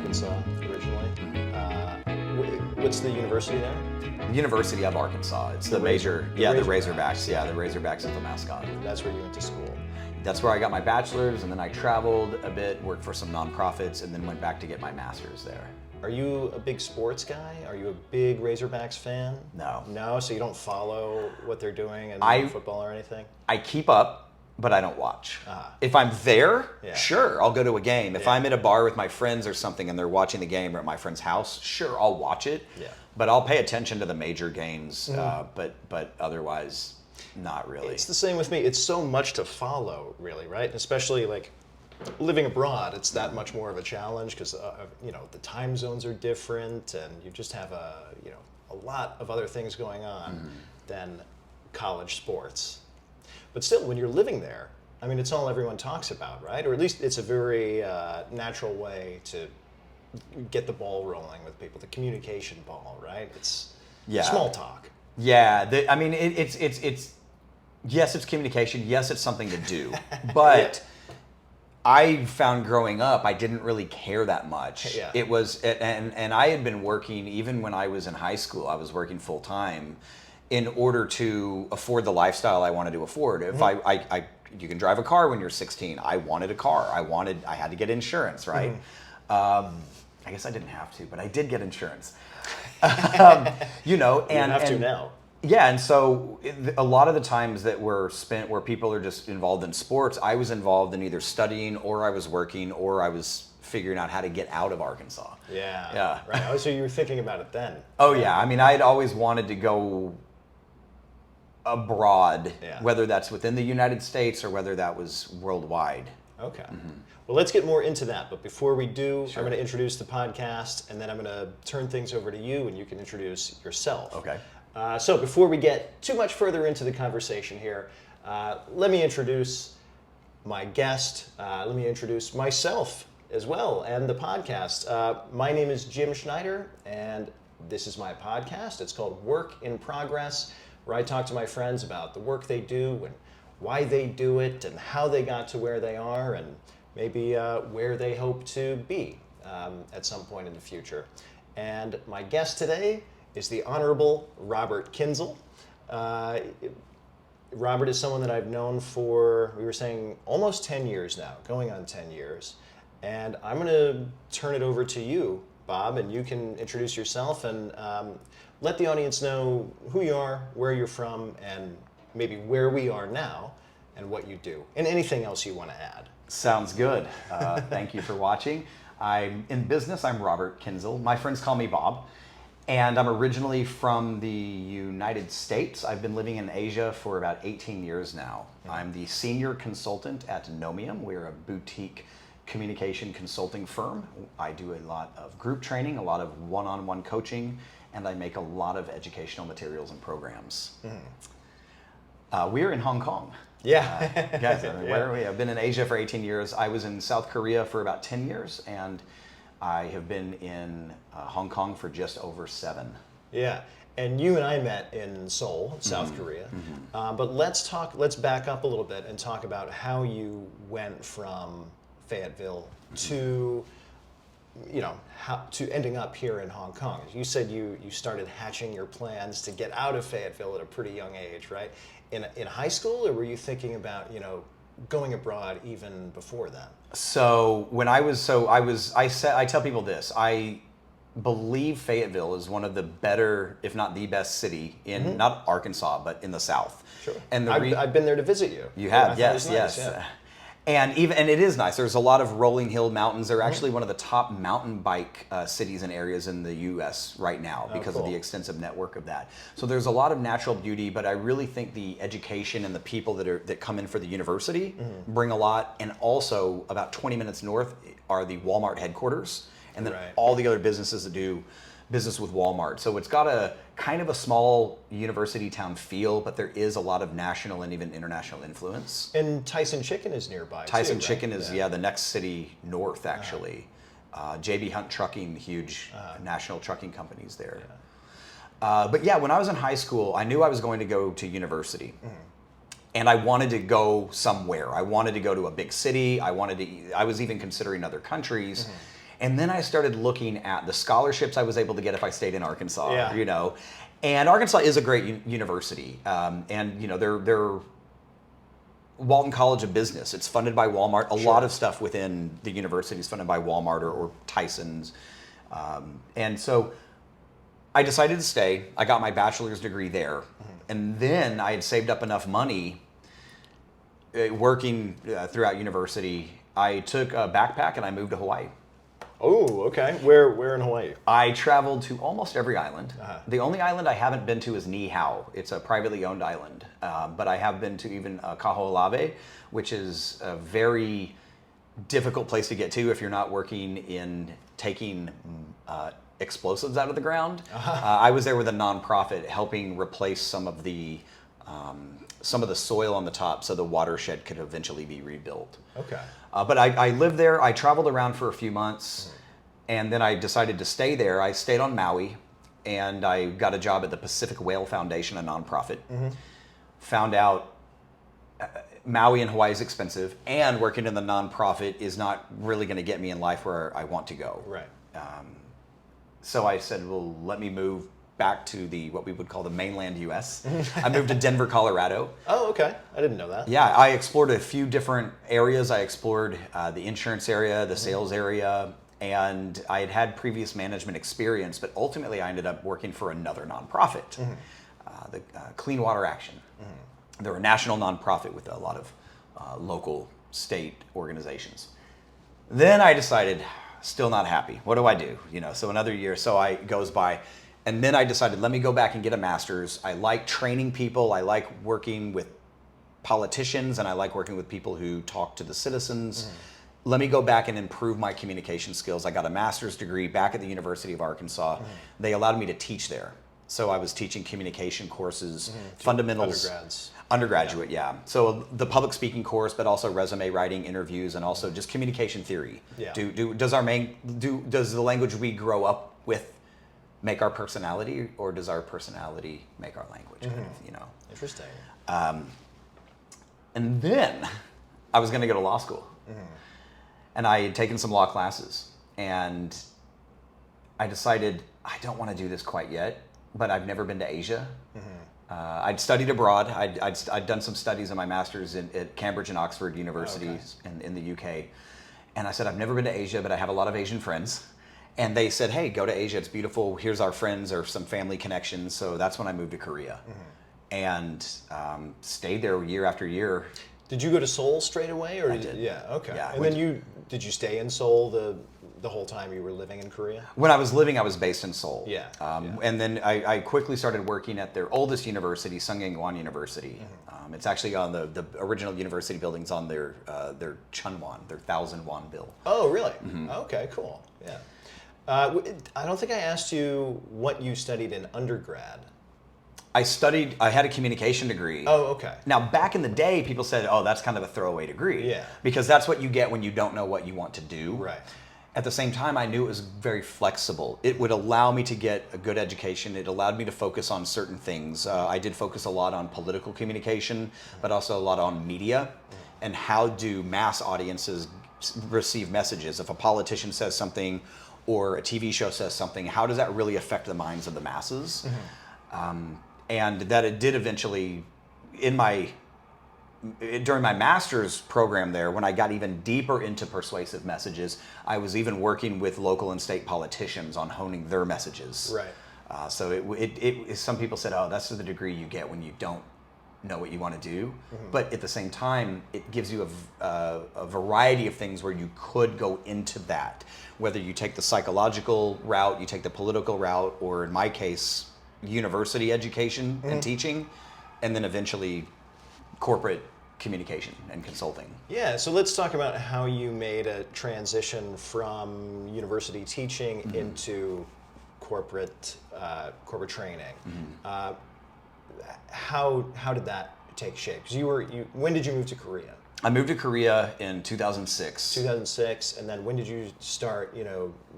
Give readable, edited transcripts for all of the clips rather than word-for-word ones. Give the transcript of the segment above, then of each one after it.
Arkansas originally. What's the university there? The University of Arkansas. It's the major, the Razorbacks. Yeah, the Razorbacks is the mascot. That's where you went to school. That's where I got my bachelor's, and then I traveled a bit, worked for some nonprofits, and then went back to get my master's there. Are you a big sports guy? Are you a big Razorbacks fan? No. No? So you don't follow what they're doing in football or anything? I keep up, but I don't watch. Ah. If I'm there, Yeah. sure, I'll go to a game. If Yeah. I'm at a bar with my friends or something and they're watching the game or at my friend's house, sure, I'll watch it. Yeah. But I'll pay attention to the major games, but otherwise, not really. It's the same with me. It's so much to follow, really, right? And especially like living abroad, it's that much more of a challenge because the time zones are different, and you just have a lot of other things going on than college sports. But still, when you're living there, I mean, it's all everyone talks about, right? Or at least it's a very natural way to get the ball rolling with people, the communication ball, right? It's small talk. Yeah, it's yes, it's communication. Yes, it's something to do. But I found growing up, I didn't really care that much. Yeah. It was, and I had been working, even when I was in high school, I was working full time in order to afford the lifestyle I wanted to afford. If you can drive a car when you're 16. I wanted a car. I had to get insurance, right? I guess I didn't have to, but I did get insurance. You have to now. Yeah, and so a lot of the times that were spent where people are just involved in sports, I was involved in either studying or I was working or I was figuring out how to get out of Arkansas. Yeah. Right. Oh, so you were thinking about it then. Oh yeah, I mean, I had always wanted to go abroad, whether that's within the United States or whether that was worldwide. Okay. Well, let's get more into that. But before we do, I'm going to introduce the podcast, and then I'm going to turn things over to you, and you can introduce yourself. Okay. So before we get too much further into the conversation here, let me introduce my guest. Let me introduce myself as well and the podcast. My name is Jim Schneider, and this is my podcast. It's called Work in Progress, where I talk to my friends about the work they do and why they do it and how they got to where they are and maybe where they hope to be at some point in the future. And my guest today is the Honorable Robert Kienzle. Robert is someone that I've known for, we were saying, almost 10 years now, going on 10 years. And I'm going to turn it over to you, Bob, and you can introduce yourself and let the audience know who you are, where you're from, and maybe where we are now and what you do, and anything else you want to add. Sounds good. Thank you for watching. I'm in business. I'm Robert Kienzle. My friends call me Bob. And I'm originally from the United States. I've been living in Asia for about 18 years now. I'm the senior consultant at Knowmium. We're a boutique communication consulting firm. I do a lot of group training, a lot of one-on-one coaching, and I make a lot of educational materials and programs. We're in Hong Kong. Yeah. Guys, where are we? I've been in Asia for 18 years. I was in South Korea for about 10 years, and I have been in Hong Kong for just over 7. Yeah, and you and I met in Seoul, South Korea. But let's back up a little bit and talk about how you went from Fayetteville to, to ending up here in Hong Kong. You said you started hatching your plans to get out of Fayetteville at a pretty young age, right? In high school, or were you thinking about, going abroad even before that? So I tell people this. I believe Fayetteville is one of the better, if not the best city in not Arkansas, but in the South. Sure. And I've been there to visit you. You have, yes, yes. Yeah. And it is nice. There's a lot of rolling hill mountains. They're actually one of the top mountain bike cities and areas in the U.S. right now because of the extensive network of that. So there's a lot of natural beauty, but I really think the education and the people that come in for the university bring a lot. And also about 20 minutes north are the Walmart headquarters, and then all the other businesses that do business with Walmart. So it's got a kind of a small university town feel, but there is a lot of national and even international influence. And Tyson Chicken is nearby. Tyson too, Chicken right? is the next city north actually. JB Hunt Trucking, huge national trucking companies there. But yeah, when I was in high school, I knew I was going to go to university. And I wanted to go somewhere. I wanted to go to a big city. I was even considering other countries. And then I started looking at the scholarships I was able to get if I stayed in Arkansas, Yeah. you know. And Arkansas is a great university. And, you know, they're Walton College of Business. It's funded by Walmart. A lot of stuff within the university is funded by Walmart or Tyson's. And so I decided to stay. I got my bachelor's degree there. And then I had saved up enough money working throughout university. I took a backpack and I moved to Hawaii. Oh, okay. Where in Hawaii? I traveled to almost every island. The only island I haven't been to is Niihau. It's a privately owned island. But I have been to even Kaho'olawe, which is a very difficult place to get to if you're not working in taking explosives out of the ground. I was there with a nonprofit helping replace some of the soil on the top so the watershed could eventually be rebuilt. Okay. But I lived there. I traveled around for a few months, and then I decided to stay there. I stayed on Maui, and I got a job at the Pacific Whale Foundation, a nonprofit. Found out Maui and Hawaii is expensive, and working in the nonprofit is not really going to get me in life where I want to go. Right. So I said, well, let me move back to what we would call the mainland U.S. I moved to Denver, Colorado. Oh, okay. I didn't know that. Yeah, I explored a few different areas. I explored the insurance area, the sales area, and I had previous management experience, but ultimately I ended up working for another nonprofit, the Clean Water Action. They're a national nonprofit with a lot of local, state organizations. Then I decided, still not happy. What do I do? You know, so another year goes by. And then I decided, let me go back and get a master's. I like training people. I like working with politicians, and I like working with people who talk to the citizens. Let me go back and improve my communication skills. I got a master's degree back at the University of Arkansas. They allowed me to teach there. So I was teaching communication courses, fundamentals. Undergraduate, yeah. So the public speaking course, but also resume writing, interviews, and also just communication theory. Yeah. Does the language we grow up with make our personality, or does our personality make our language? Kind of, you know. Interesting. And then I was going to go to law school, and I had taken some law classes, and I decided I don't want to do this quite yet, but I've never been to Asia. I'd studied abroad. I'd done some studies in my master's at Cambridge and Oxford universities in the UK, and I said I've never been to Asia, but I have a lot of Asian friends. And they said, hey, go to Asia. It's beautiful. Here's our friends or some family connections. So that's when I moved to Korea and stayed there year after year. Did you go to Seoul straight away? Or I did. Yeah, okay. Yeah, and then did you stay in Seoul the whole time you were living in Korea? When I was living, I was based in Seoul. Yeah. And then I quickly started working at their oldest university, Sungyeongwon University. It's actually on the original university buildings on their Chunwon, their 1,000 won bill. Oh, really? Okay, cool. Yeah. I don't think I asked you what you studied in undergrad. I had a communication degree. Oh, okay. Now, back in the day, people said, oh, that's kind of a throwaway degree. Yeah. Because that's what you get when you don't know what you want to do. Right. At the same time, I knew it was very flexible. It would allow me to get a good education. It allowed me to focus on certain things. I did focus a lot on political communication, but also a lot on media and how do mass audiences receive messages. If a politician says something or a TV show says something, how does that really affect the minds of the masses? And that it did eventually, during my master's program there, when I got even deeper into persuasive messages, I was even working with local and state politicians on honing their messages. Right. So some people said, oh, that's the degree you get when you don't know what you want to do. But at the same time, it gives you a variety of things where you could go into that. Whether you take the psychological route, you take the political route, or in my case, university education and teaching, and then eventually corporate communication and consulting. Yeah, so let's talk about how you made a transition from university teaching into corporate training. How did that take shape? Because when did you move to Korea? I moved to Korea in 2006. 2006, and then when did you start,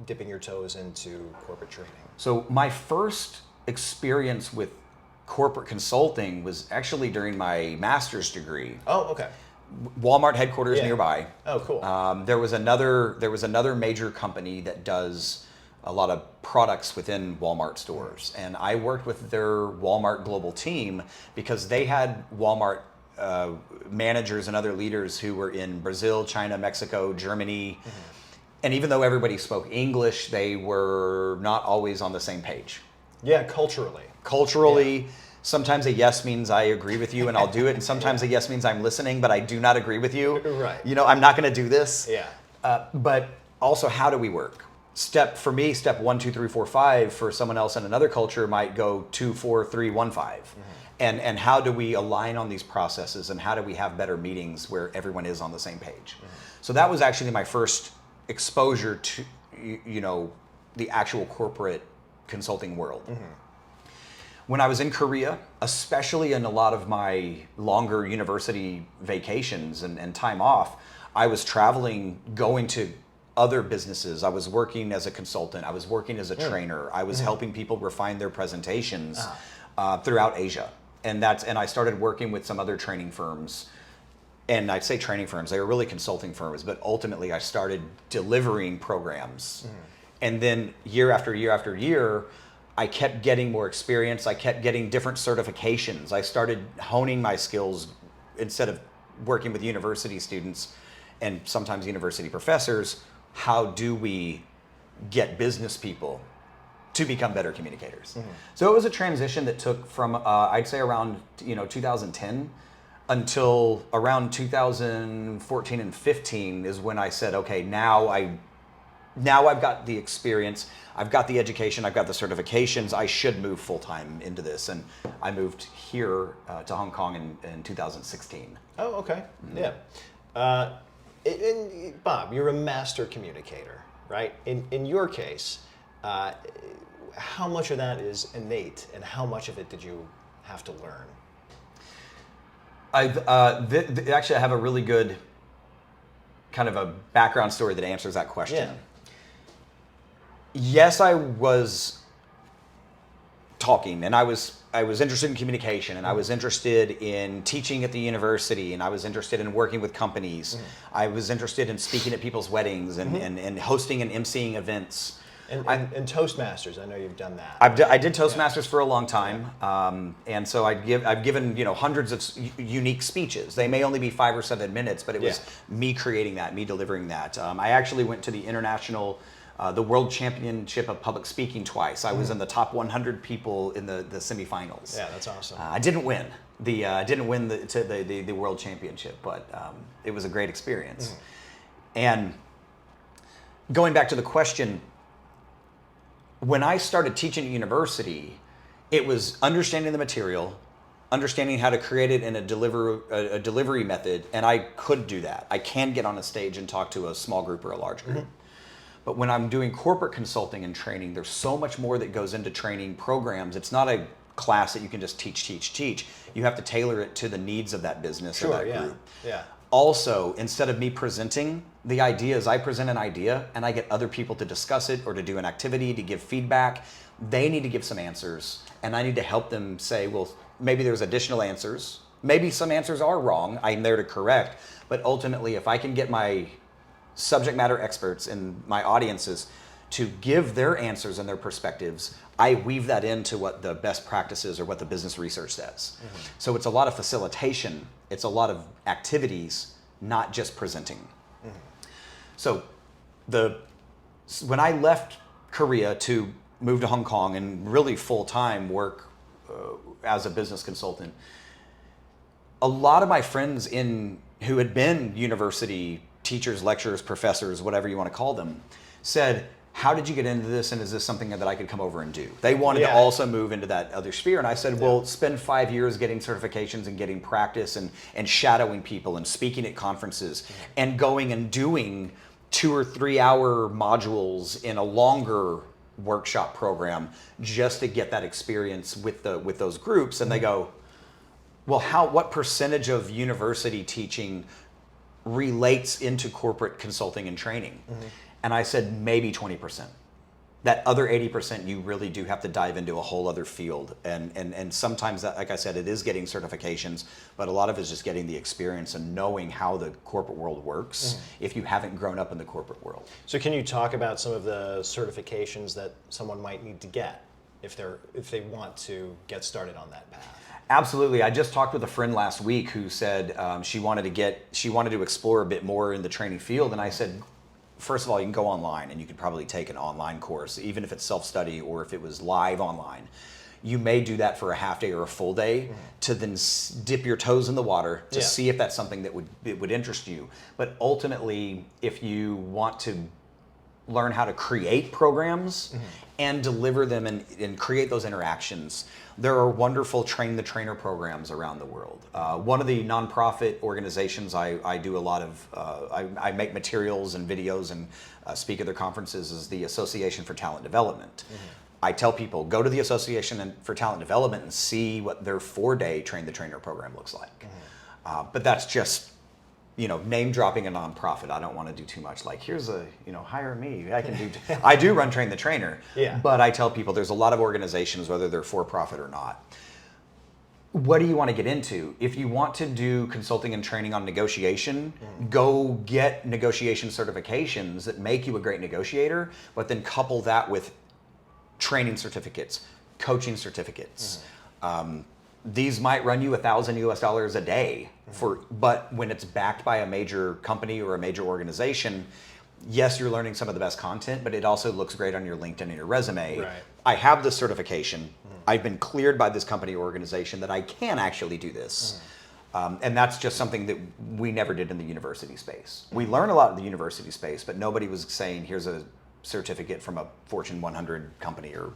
dipping your toes into corporate training? So my first experience with corporate consulting was actually during my master's degree. Oh, okay. Walmart headquarters nearby. Oh, cool. There was another major company that does a lot of products within Walmart stores, and I worked with their Walmart global team because they had Walmart managers and other leaders who were in Brazil, China, Mexico, Germany, and even though everybody spoke English, they were not always on the same page. Yeah, culturally. Culturally, sometimes a yes means I agree with you and I'll do it, and sometimes a yes means I'm listening, but I do not agree with you. Right. You know, I'm not going to do this. Yeah. But also, how do we work? For me, step 1, 2, 3, 4, 5. For someone else in another culture, might go 2, 4, 3, 1, 5. And how do we align on these processes, and how do we have better meetings where everyone is on the same page? So that was actually my first exposure to, you know, the actual corporate consulting world. When I was in Korea, especially in a lot of my longer university vacations and time off, I was traveling, going to other businesses. I was working as a consultant. I was working as a trainer. I was helping people refine their presentations throughout Asia. And I started working with some other training firms. And I'd say training firms, they were really consulting firms, but ultimately I started delivering programs. And then year after year after year, I kept getting more experience. I kept getting different certifications. I started honing my skills instead of working with university students and sometimes university professors. How do we get business people to become better communicators? So it was a transition that took from, I'd say around 2010 until around 2014 and 15 is when I said, okay, now I've got the experience, I've got the education, I've got the certifications, I should move full-time into this. And I moved here to Hong Kong in 2016. Oh, okay. Yeah. Bob, you're a master communicator, right? In your case, how much of that is innate and how much of it did you have to learn? Actually, I have a really good kind of a background story that answers that question. Yeah. Yes, I was talking, and I was interested in communication, and I was interested in teaching at the university, and I was interested in working with companies. I was interested in speaking at people's weddings and hosting and emceeing events. And Toastmasters, I know you've done that. I did Toastmasters for a long time, and so I've given hundreds of unique speeches. They may only be 5 or 7 minutes, but it was me creating that, me delivering that. I actually went to the the World Championship of Public Speaking twice. I was in the top 100 people in the semifinals. Yeah, that's awesome. I didn't win the World Championship, but it was a great experience. And going back to the question, when I started teaching at university, it was understanding the material, understanding how to create it in a delivery method, and I could do that. I can get on a stage and talk to a small group or a large group. But when I'm doing corporate consulting and training, there's so much more that goes into training programs. It's not a class that you can just teach. You have to tailor it to the needs of that business or that group. Yeah. Also, instead of me presenting the ideas, I present an idea and I get other people to discuss it or to do an activity, to give feedback. They need to give some answers, and I need to help them say, well, maybe there's additional answers. Maybe some answers are wrong. I'm there to correct. But ultimately, if I can get my subject matter experts and my audiences to give their answers and their perspectives, I weave that into what the best practices or what the business research says. So it's a lot of facilitation. It's a lot of activities, not just presenting. So when I left Korea to move to Hong Kong and really full-time work as a business consultant, a lot of my friends who had been university teachers, lecturers, professors, whatever you want to call them, said, how did you get into this, and is this something that I could come over and do? They wanted to also move into that other sphere, and I said, well, spend 5 years getting certifications and getting practice and shadowing people and speaking at conferences and going and doing 2 or 3 hour modules in a longer workshop program just to get that experience with those groups. And they go, well, what percentage of university teaching relates into corporate consulting and training? And I said, maybe 20%. that other 80%, you really do have to dive into a whole other field. And sometimes, that, like I said, it is getting certifications, but a lot of it is just getting the experience and knowing how the corporate world works if you haven't grown up in the corporate world. So can you talk about some of the certifications that someone might need to get if they want to get started on that path? Absolutely. I just talked with a friend last week who said she wanted to explore a bit more in the training field, and I said, first of all, you can go online and you could probably take an online course, even if it's self-study or if it was live online. You may do that for a half day or a full day to then dip your toes in the water to see if that's something that would interest you. But ultimately, if you want to learn how to create programs and deliver them and create those interactions, there are wonderful train the trainer programs around the world. One of the nonprofit organizations I do a lot of, I make materials and videos and speak at their conferences is the Association for Talent Development. I tell people, go to the Association for Talent Development and see what their 4-day train the trainer program looks like. But that's just, name dropping a nonprofit. I don't want to do too much. Like, here's hire me. I can do. I do run Train the Trainer. Yeah. But I tell people there's a lot of organizations, whether they're for profit or not. What do you want to get into? If you want to do consulting and training on negotiation, go get negotiation certifications that make you a great negotiator. But then couple that with training certificates, coaching certificates. These might run you $1,000 a day but when it's backed by a major company or a major organization, yes, you're learning some of the best content, but it also looks great on your LinkedIn and your resume. Right. I have this certification. I've been cleared by this company or organization that I can actually do this. And that's just something that we never did in the university space. We learn a lot in the university space, but nobody was saying, here's a certificate from a Fortune 100 company or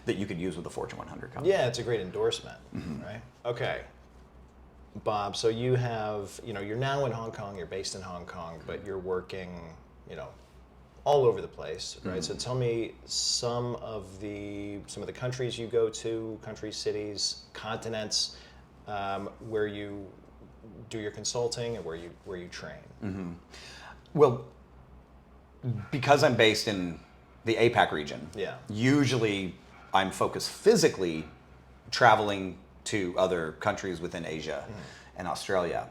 that you could use with a Fortune 100 company. Yeah, it's a great endorsement, right? Okay. Bob, so you have, you're now in Hong Kong, you're based in Hong Kong, but you're working, all over the place, right? So tell me some of the countries you go to, countries, cities, continents, where you do your consulting and where you train. Well, because I'm based in the APAC region, usually I'm focused physically traveling to other countries within Asia and Australia.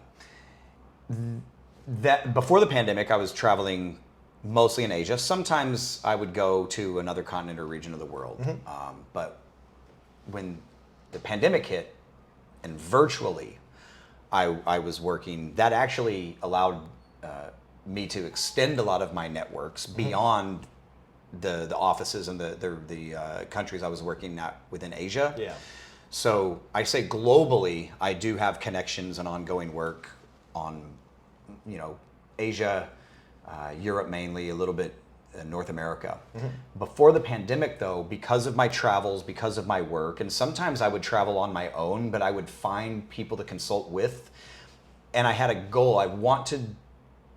That before the pandemic, I was traveling mostly in Asia. Sometimes I would go to another continent or region of the world. But when the pandemic hit and virtually I was working, that actually allowed me to extend a lot of my networks beyond the offices and the countries I was working at within Asia. Yeah. So I say globally, I do have connections and ongoing work on, Asia, Europe mainly, a little bit in North America. Before the pandemic though, because of my travels, because of my work, and sometimes I would travel on my own, but I would find people to consult with. And I had a goal. I want to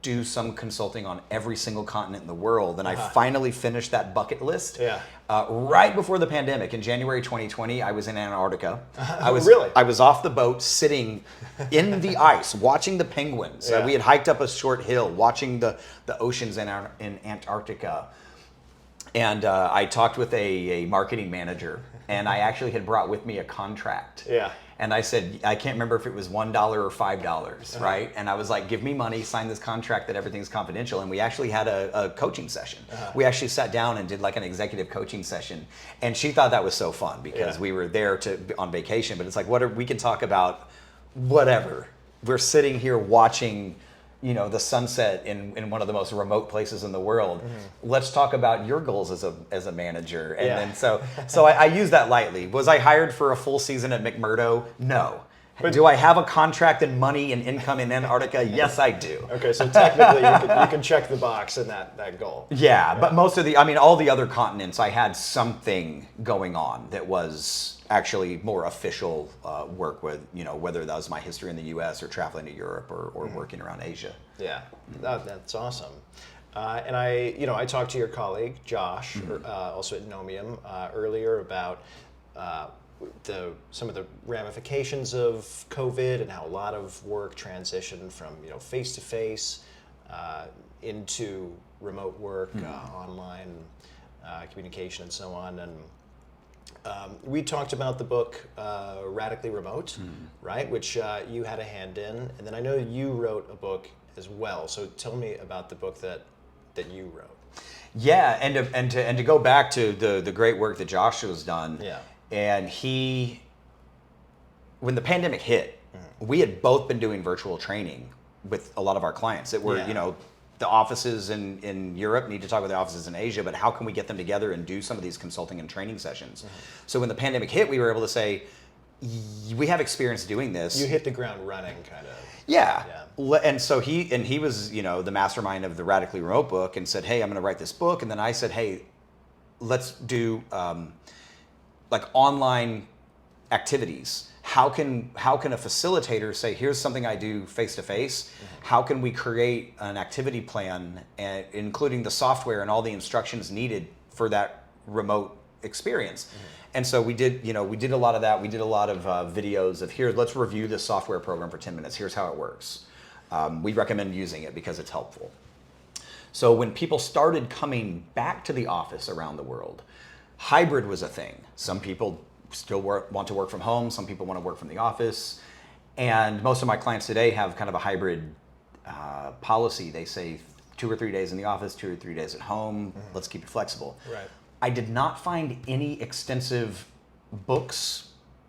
do some consulting on every single continent in the world. And I finally finished that bucket list. Yeah. Right before the pandemic, in January 2020, I was in Antarctica. Really? I was off the boat, sitting in the ice, watching the penguins. Yeah. We had hiked up a short hill, watching the oceans in Antarctica. And I talked with a marketing manager, and I actually had brought with me a contract. Yeah. And I said, I can't remember if it was $1 or $5, right? And I was like, give me money, sign this contract that everything's confidential. And we actually had a coaching session. We actually sat down and did like an executive coaching session. And she thought that was so fun because we were there on vacation. But it's like, we can talk about whatever. We're sitting here watching the sunset in one of the most remote places in the world. Let's talk about your goals as a manager. And then so I use that lightly. Was I hired for a full season at McMurdo? No. But do I have a contract and money and income in Antarctica? Yes, I do. Okay, so technically you can check the box in that goal. Yeah, but most of all the other continents, I had something going on that was actually more official work with, whether that was my history in the U.S. or traveling to Europe or working around Asia. Yeah, that's awesome. And I talked to your colleague Josh, also at Knowmium, earlier about some of the ramifications of COVID and how a lot of work transitioned from face to face into remote work, online. communication and so on. And we talked about the book Radically Remote, right, which you had a hand in. And then I know you wrote a book as well. So tell me about the book that you wrote. Yeah, and to go back to the great work that Joshua's done. Yeah. And when the pandemic hit, we had both been doing virtual training with a lot of our clients that were, the offices in Europe need to talk with the offices in Asia, but how can we get them together and do some of these consulting and training sessions? So when the pandemic hit, we were able to say, we have experience doing this. You hit the ground running, kind of. Yeah. And so he was, the mastermind of the Radically Remote book and said, hey, I'm going to write this book. And then I said, hey, let's do like online activities. How can a facilitator say, here's something I do face to face? How can we create an activity plan, including the software and all the instructions needed for that remote experience? And so we did a lot of that. We did a lot of videos of let's review this software program for 10 minutes. Here's how it works. We recommend using it because it's helpful. So when people started coming back to the office around the world, hybrid was a thing. Some people still want to work from home. Some people want to work from the office. And most of my clients today have kind of a hybrid policy. They say 2 or 3 days in the office, 2 or 3 days at home. Let's keep it flexible. Right. I did not find any extensive books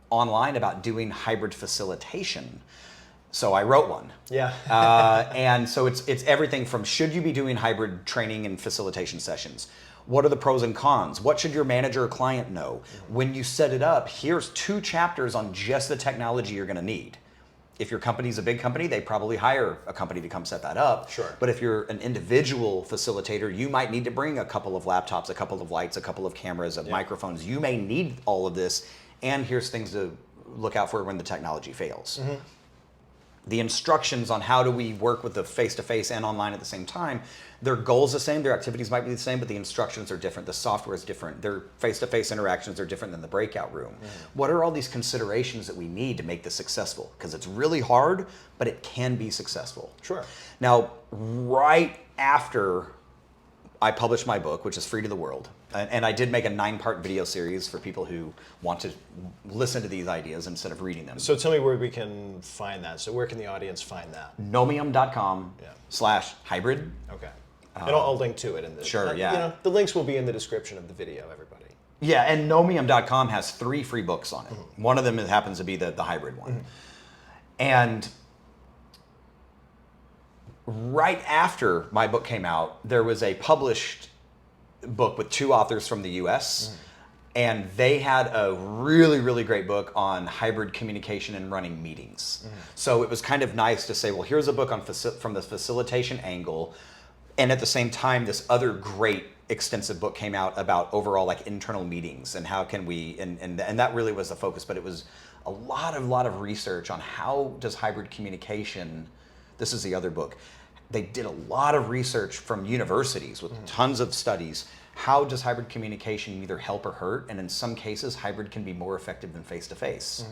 online about doing hybrid facilitation. So I wrote one. Yeah. And so it's everything from, should you be doing hybrid training and facilitation sessions? What are the pros and cons? What should your manager or client know? When you set it up, here's 2 chapters on just the technology you're going to need. If your company's a big company, they probably hire a company to come set that up. Sure. But if you're an individual facilitator, you might need to bring a couple of laptops, a couple of lights, a couple of cameras, microphones. You may need all of this. And here's things to look out for when the technology fails. The instructions on how do we work with the face-to-face and online at the same time, their goals the same, their activities might be the same, but the instructions are different, the software is different, their face-to-face interactions are different than the breakout room. What are all these considerations that we need to make this successful? Because it's really hard, but it can be successful. Sure. Now, right after I published my book, which is free to the world, and I did make a 9-part video series for people who want to listen to these ideas instead of reading them. So tell me where we can find that. So where can the audience find that? Knowmium.com/hybrid. Okay. And I'll link to it in the Sure, yeah. The links will be in the description of the video, everybody. Yeah, and Knowmium.com has 3 free books on it. One of them happens to be the hybrid one. And right after my book came out, there was a published book with 2 authors from the US, and they had a really, really great book on hybrid communication and running meetings. So it was kind of nice to say, well, here's a book on from the facilitation angle, and at the same time, this other great extensive book came out about overall like internal meetings and how can we, and that really was the focus, but it was a lot of research on how does hybrid communication, this is the other book, they did a lot of research from universities with tons of studies. How does hybrid communication either help or hurt? And in some cases, hybrid can be more effective than face-to-face.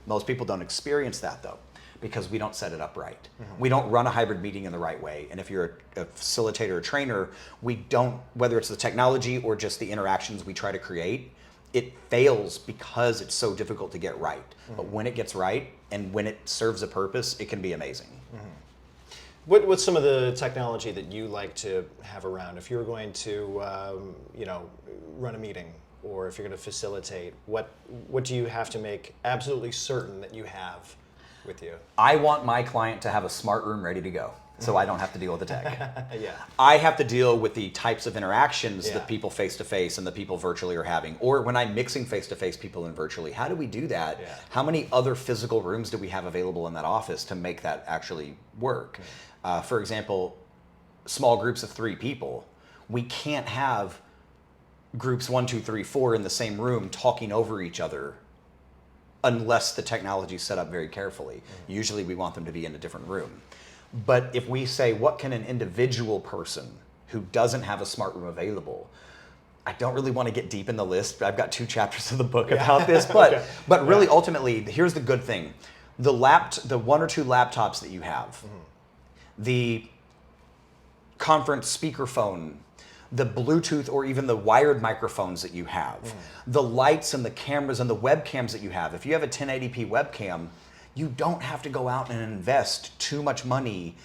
Most people don't experience that though, because we don't set it up right. We don't run a hybrid meeting in the right way. And if you're a facilitator or trainer, we don't, whether it's the technology or just the interactions we try to create, it fails because it's so difficult to get right. But when it gets right and when it serves a purpose, it can be amazing. What's some of the technology that you like to have around? If you're going to, run a meeting, or if you're going to facilitate, what do you have to make absolutely certain that you have with you? I want my client to have a smart room ready to go, so I don't have to deal with the tech. Yeah. I have to deal with the types of interactions that people face-to-face and the people virtually are having. Or when I'm mixing face-to-face people and virtually, how do we do that? Yeah. How many other physical rooms do we have available in that office to make that actually work? For example, small groups of 3 people. We can't have groups 1, 2, 3, 4 in the same room talking over each other unless the technology is set up very carefully. Usually we want them to be in a different room. But if we say, what can an individual person who doesn't have a smart room available, I don't really want to get deep in the list. I've got 2 chapters of the book about this, but but really ultimately, here's the good thing. The 1 or 2 laptops that you have, the conference speakerphone, the Bluetooth or even the wired microphones that you have, the lights and the cameras and the webcams that you have. If you have a 1080p webcam, you don't have to go out and invest too much money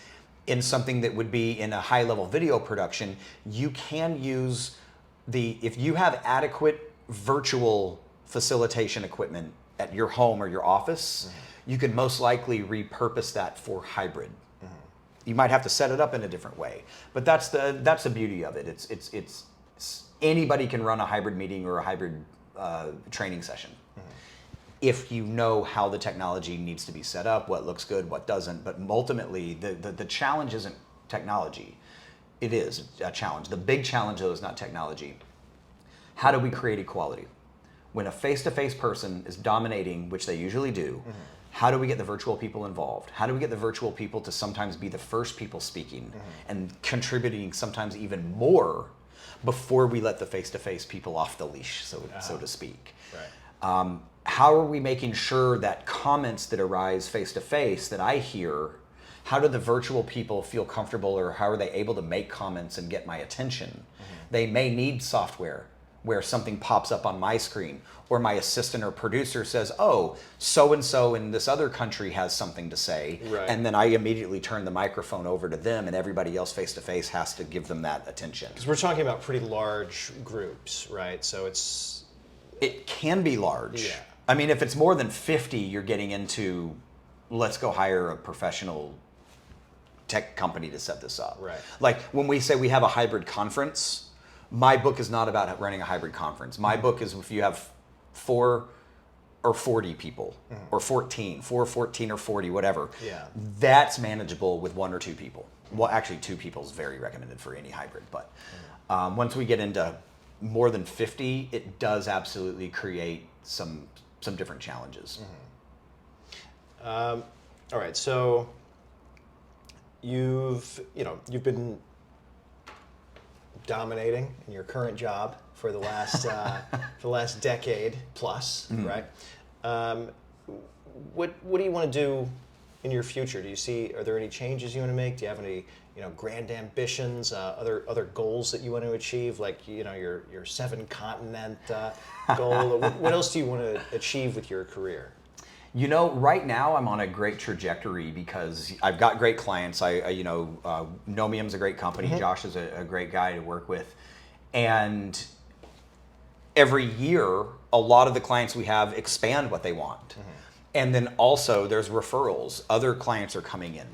in something that would be in a high-level video production. You can use if you have adequate virtual facilitation equipment at your home or your office, you can most likely repurpose that for hybrid. You might have to set it up in a different way, but that's the beauty of it. It's anybody can run a hybrid meeting or a hybrid training session. If you know how the technology needs to be set up, what looks good, what doesn't. But ultimately, the challenge isn't technology. It is a challenge. The big challenge, though, is not technology. How do we create equality? When a face-to-face person is dominating, which they usually do, how do we get the virtual people involved? How do we get the virtual people to sometimes be the first people speaking and contributing sometimes even more before we let the face-to-face people off the leash, so to speak? Right. How are we making sure that comments that arise face-to-face that I hear, how do the virtual people feel comfortable, or how are they able to make comments and get my attention? They may need software where something pops up on my screen, or my assistant or producer says, oh, so-and-so in this other country has something to say, and then I immediately turn the microphone over to them, and everybody else face-to-face has to give them that attention. Because we're talking about pretty large groups, right? So it can be large. Yeah. I mean, if it's more than 50, you're getting into, let's go hire a professional tech company to set this up. Right. Like when we say we have a hybrid conference, my book is not about running a hybrid conference. My book is if you have 4 or 40 people, or 14, 4, 14, or 40, whatever. Yeah. That's manageable with 1 or 2 people. Well, actually, 2 people is very recommended for any hybrid. But once we get into more than 50, it does absolutely create some different challenges. All right. So you've been dominating in your current job for the last decade plus, right? What do you want to do in your future? Are there any changes you want to make? Do you have any grand ambitions, other goals that you want to achieve, like your 7-continent goal? What else do you want to achieve with your career? Right now I'm on a great trajectory because I've got great clients. Knowmium's a great company. Josh is a great guy to work with. And every year, a lot of the clients we have expand what they want. And then also there's referrals. Other clients are coming in.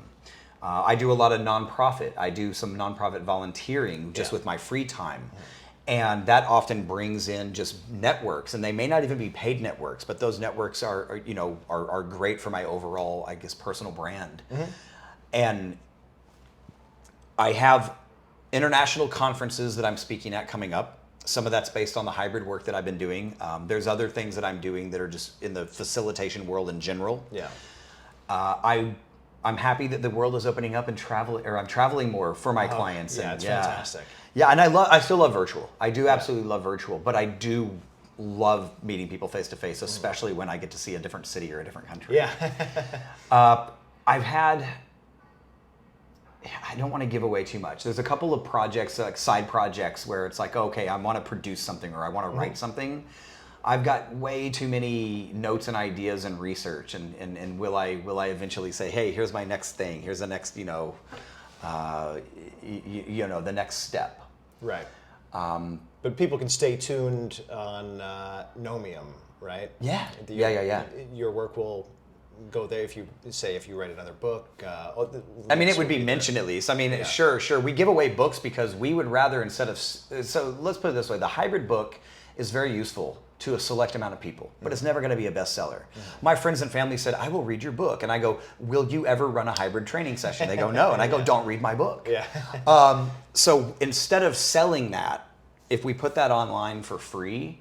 I do a lot of nonprofit. I do some nonprofit volunteering just with my free time. And that often brings in just networks, and they may not even be paid networks, but those networks are great for my overall, I guess, personal brand. And I have international conferences that I'm speaking at coming up. Some of that's based on the hybrid work that I've been doing. There's other things that I'm doing that are just in the facilitation world in general. Yeah. I'm happy that the world is opening up and I'm traveling more for my clients. Yeah, it's fantastic. Yeah, and I still love virtual. I do absolutely love virtual, but I do love meeting people face to face, especially when I get to see a different city or a different country. Yeah. I don't want to give away too much. There's a couple of projects, like side projects, where it's like, okay, I want to produce something or I want to write something. I've got way too many notes and ideas and research, and will I eventually say, hey, here's my next thing. Here's the next, the next step. Right. But people can stay tuned on Knowmium, right? Yeah. Your work will go there if you write another book. I mean, it would be mentioned at least. I mean, sure. We give away books because we would rather so let's put it this way. The hybrid book is very useful to a select amount of people, but it's never going to be a bestseller. My friends and family said, I will read your book. And I go, will you ever run a hybrid training session? They go, no. And I go, don't read my book. Yeah. So instead of selling that, if we put that online for free,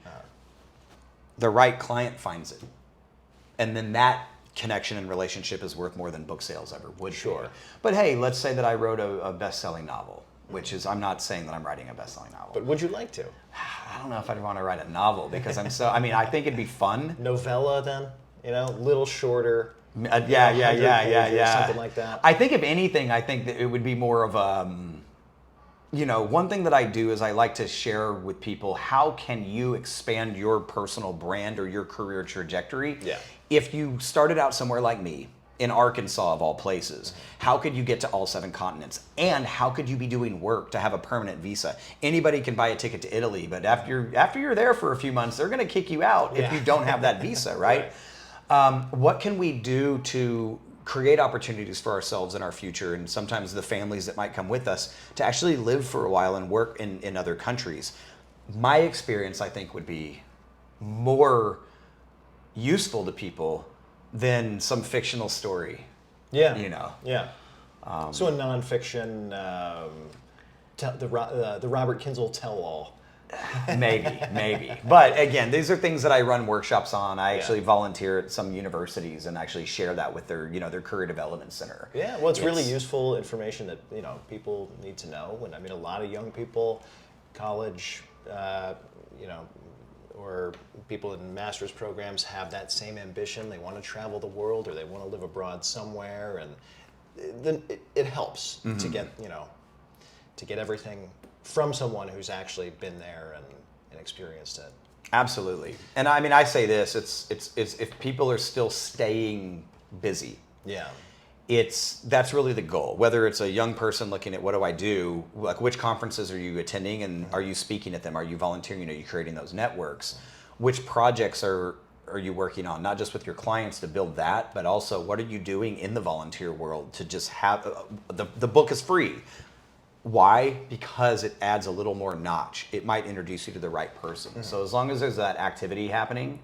the right client finds it. And then that connection and relationship is worth more than book sales ever would. Sure. But hey, let's say that I wrote a best-selling novel, which is, I'm not saying that I'm writing a best-selling novel. But would you like to? I don't know if I'd want to write a novel because I think it'd be fun. Novella then, little shorter. Yeah. Something like that. I think if anything, I think that it would be more of one thing that I do is I like to share with people, how can you expand your personal brand or your career trajectory? Yeah. If you started out somewhere like me, in Arkansas of all places, how could you get to all 7 continents? And how could you be doing work to have a permanent visa? Anybody can buy a ticket to Italy, but after you're there for a few months, they're going to kick you out if you don't have that visa, right? What can we do to create opportunities for ourselves in our future, and sometimes the families that might come with us, to actually live for a while and work in other countries? My experience, I think, would be more useful to people than some fictional story. Yeah. Yeah. So a nonfiction, the Robert Kienzle tell-all. Maybe. But again, these are things that I run workshops on. I actually volunteer at some universities and actually share that with their career development center. Yeah, well, it's really useful information that, people need to know. And I mean, a lot of young people, college, or people in master's programs have that same ambition. They want to travel the world, or they want to live abroad somewhere, and then it helps to get everything from someone who's actually been there and experienced it. Absolutely. And I mean, I say this, it's if people are still staying busy. Yeah. That's really the goal. Whether it's a young person looking at what do I do, like which conferences are you attending and are you speaking at them? Are you volunteering? Are you creating those networks? Which projects are you working on? Not just with your clients to build that, but also what are you doing in the volunteer world to just have, the book is free. Why? Because it adds a little more notch. It might introduce you to the right person. So as long as there's that activity happening,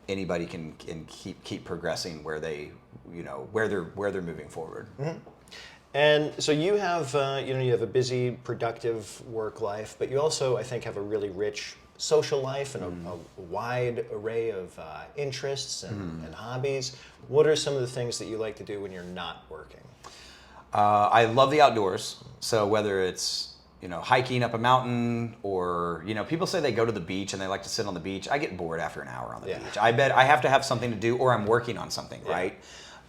anybody can keep progressing where they're moving forward. And so you have you have a busy, productive work life, but you also, I think, have a really rich social life and a wide array of interests and hobbies. What are some of the things that you like to do when you're not working? I love the outdoors. So whether it's hiking up a mountain, or people say they go to the beach and they like to sit on the beach. I get bored after an hour on the beach. I bet I have to have something to do, or I'm working on something, right?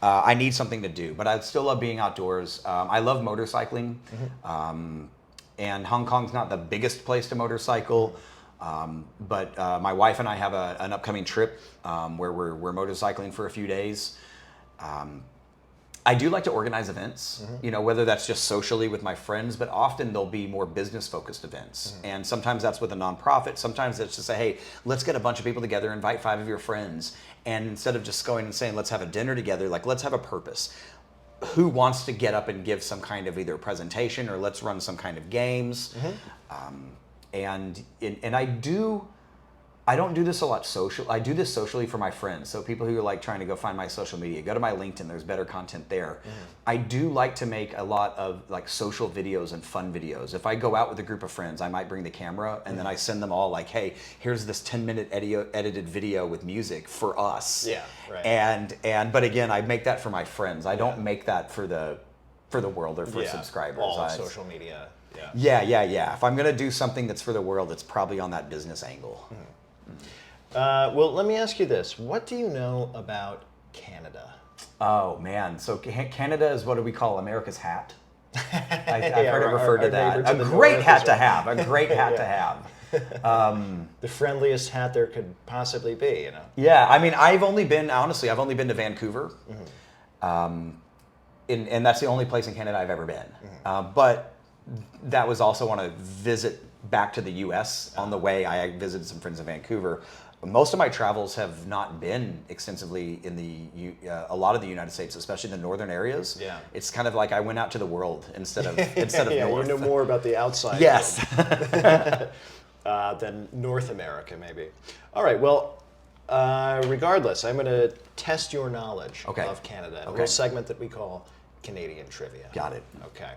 I need something to do, but I still love being outdoors. I love motorcycling, and Hong Kong's not the biggest place to motorcycle, but my wife and I have an upcoming trip where we're motorcycling for a few days. I do like to organize events, whether that's just socially with my friends, but often they'll be more business-focused events. And sometimes that's with a nonprofit. Sometimes it's to say, hey, let's get a bunch of people together, invite 5 of your friends. And instead of just going and saying, let's have a dinner together, like, let's have a purpose. Who wants to get up and give some kind of either presentation, or let's run some kind of games? And I don't do this a lot social. I do this socially for my friends. So people who are like trying to go find my social media, go to my LinkedIn, there's better content there. I do like to make a lot of like social videos and fun videos. If I go out with a group of friends, I might bring the camera and then I send them all like, hey, here's this 10-minute edited video with music for us. Yeah, right. But again, I make that for my friends. I don't make that for the world or for subscribers. All social media. Yeah. If I'm gonna do something that's for the world, it's probably on that business angle. Well, let me ask you this. What do you know about Canada? Oh, man. So Canada is what do we call America's hat? I've heard it referred to that. A great hat to have. A great hat to have. The friendliest hat there could possibly be, Yeah, I mean, I've only been to Vancouver. And that's the only place in Canada I've ever been. But that was also on a visit back to the U.S. On the way, I visited some friends in Vancouver. Most of my travels have not been extensively in a lot of the United States, especially the northern areas. Yeah. It's kind of like I went out to the world instead of north. You know more about the outside. Yes. Than North America, maybe. All right, well, regardless, I'm going to test your knowledge of Canada in a little segment that we call Canadian Trivia. Got it. Okay.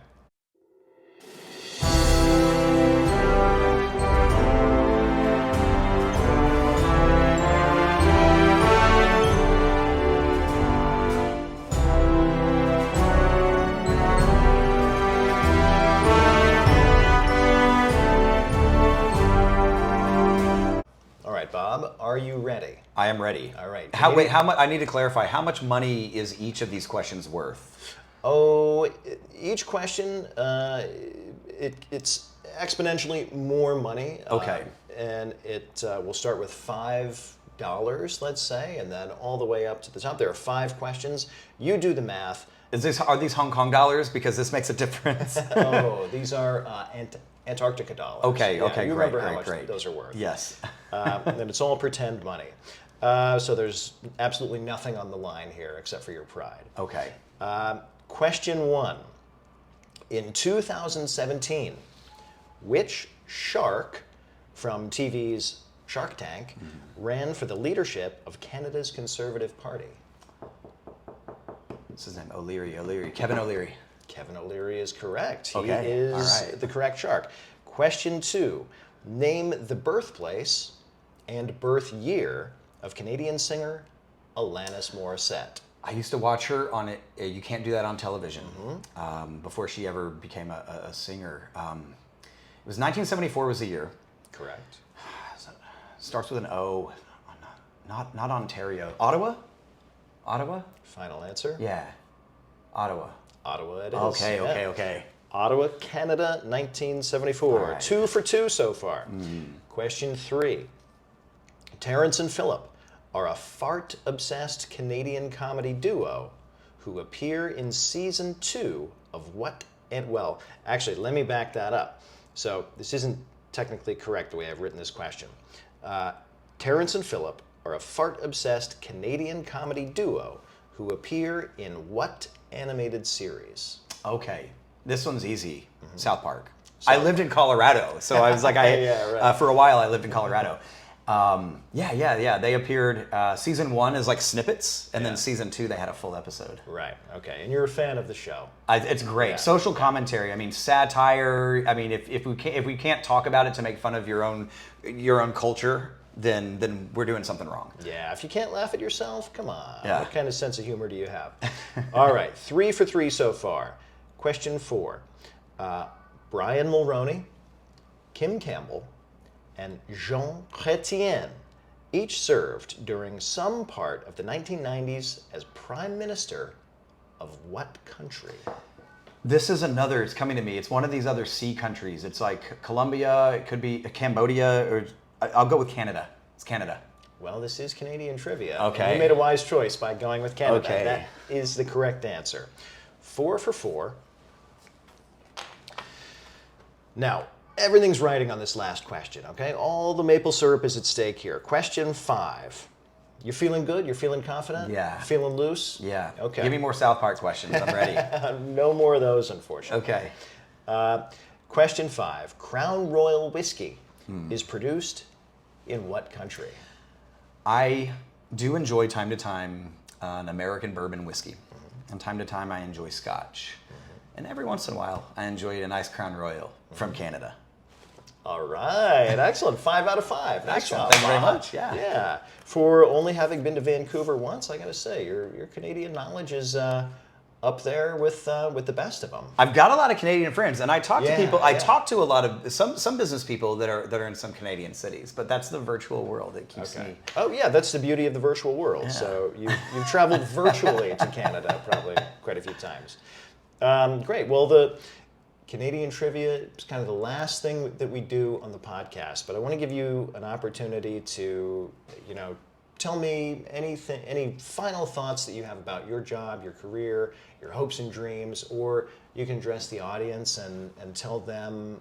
Bob, are you ready? I am ready. All right. How much? I need to clarify. How much money is each of these questions worth? Oh, each question, it's exponentially more money. Okay. And it will start with $5, let's say, and then all the way up to the top. There are 5 questions. You do the math. Are these Hong Kong dollars? Because this makes a difference. Oh, these are Antarctica dollars. Okay, Yeah, okay, you great, remember how great, much great. those are worth. Yes. And it's all pretend money. So there's absolutely nothing on the line here except for your pride. Okay. Question 1. In 2017, which shark from TV's Shark Tank ran for the leadership of Canada's Conservative Party? What's his name? O'Leary. Kevin O'Leary. Kevin O'Leary is correct. He Okay, is all right. the correct shark. Question 2. Name the birthplace and birth year of Canadian singer Alanis Morissette. I used to watch her on it. You can't do that on television. Before she ever became a singer. It was 1974 was the year. Correct. Starts with an O. Not Ontario. Ottawa? Final answer? Yeah. Ottawa. Ottawa it is. Okay, yeah. okay. Ottawa, Canada, 1974. All right. 2 for 2 so far. Question 3. Terrence and Phillip are a fart-obsessed Canadian comedy duo who appear in season 2 of what? And well, actually, let me back that up. So this isn't technically correct the way I've written this question. Terrence and Phillip are a fart-obsessed Canadian comedy duo who appear in what animated series? Okay. This one's easy. South Park. I lived in Colorado, so I was like, Yeah, right. for a while I lived in Colorado. Yeah. They appeared. Season 1 is like snippets, and then season 2 they had a full episode. Right. Okay. And you're a fan of the show. It's great. Yeah. Social commentary. I mean, satire. I mean, if we can't talk about it to make fun of your own culture, then we're doing something wrong. Yeah. If you can't laugh at yourself, come on. Yeah. What kind of sense of humor do you have? All right. 3 for 3 so far. Question 4. Brian Mulroney, Kim Campbell, and Jean Chrétien each served during some part of the 1990s as Prime Minister of what country? This is another, it's coming to me. It's one of these other sea countries. It's like Colombia, it could be Cambodia, or I'll go with Canada. It's Canada. Well, this is Canadian trivia. Okay. And you made a wise choice by going with Canada. Okay. That is the correct answer. 4 for 4. Now, everything's riding on this last question, okay? All the maple syrup is at stake here. Question 5. You feeling good? You're feeling confident? Yeah. Feeling loose? Yeah. Okay. Give me more South Park questions. I'm ready. No more of those, unfortunately. Okay. Question 5. Crown Royal whiskey is produced in what country? I do enjoy time to time an American bourbon whiskey. And time to time I enjoy Scotch. And every once in a while I enjoy a nice Crown Royal from Canada. All right, excellent. 5 out of 5. Nice Excellent. job. Thank you very Bob. much. Yeah. Yeah. For only having been to Vancouver once, I got to say, your Canadian knowledge is up there with the best of them. I've got a lot of Canadian friends, and I talk to people. I yeah. talk to a lot of some business people that are in some Canadian cities, but that's the virtual world that keeps me. Oh yeah, that's the beauty of the virtual world. Yeah. So you've traveled virtually to Canada probably quite a few times. Great. Well, the Canadian trivia is kind of the last thing that we do on the podcast, but I want to give you an opportunity to, tell me anything, any final thoughts that you have about your job, your career, your hopes and dreams, or you can address the audience and tell them,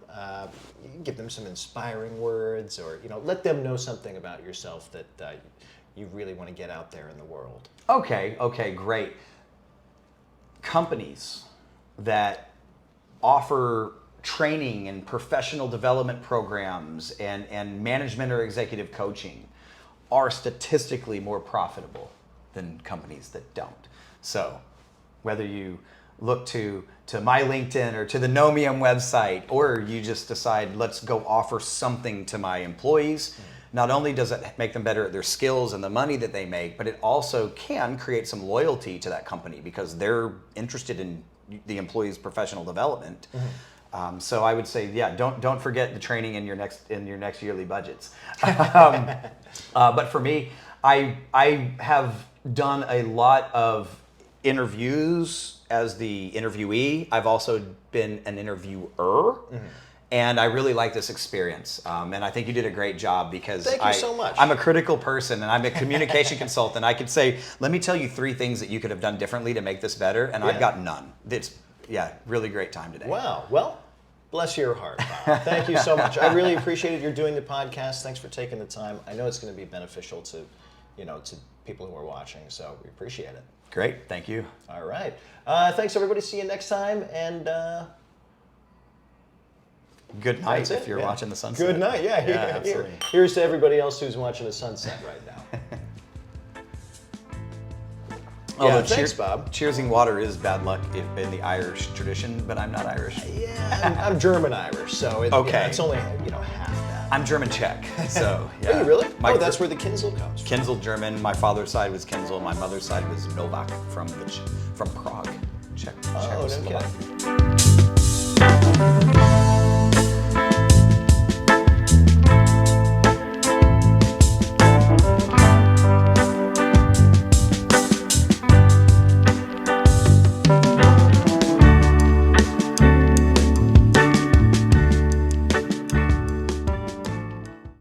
give them some inspiring words, or let them know something about yourself that you really want to get out there in the world. Okay, great. Companies that offer training and professional development programs and management or executive coaching are statistically more profitable than companies that don't. So whether you look to my LinkedIn or to the Knowmium website, or you just decide, let's go offer something to my employees, not only does it make them better at their skills and the money that they make, but it also can create some loyalty to that company because they're interested in the employee's professional development. So I would say, don't forget the training in your next yearly budgets. But for me, I have done a lot of interviews as the interviewee. I've also been an interviewer. And I really like this experience. And I think you did a great job because Thank you so much. I'm a critical person and I'm a communication consultant. I could say, let me tell you 3 things that you could have done differently to make this better. And I've got none. It's, really great time today. Wow. Well, bless your heart, Bob. Thank you so much. I really appreciated your doing the podcast. Thanks for taking the time. I know it's going to be beneficial to, to people who are watching. So we appreciate it. Great. Thank you. All right. Thanks, everybody. See you next time. And good night if you're watching the sunset. Good night. Yeah, absolutely. Here's to everybody else who's watching the sunset right now. Thanks, Bob. Cheersing water is bad luck in the Irish tradition, but I'm not Irish. Yeah, I'm German-Irish, so it's only half that. I'm German Czech, so yeah. Are you really? That's where the Kienzle comes from. Kienzle German. My father's side was Kienzle. My mother's side was Novak from Prague, Czech. Oh, no kidding.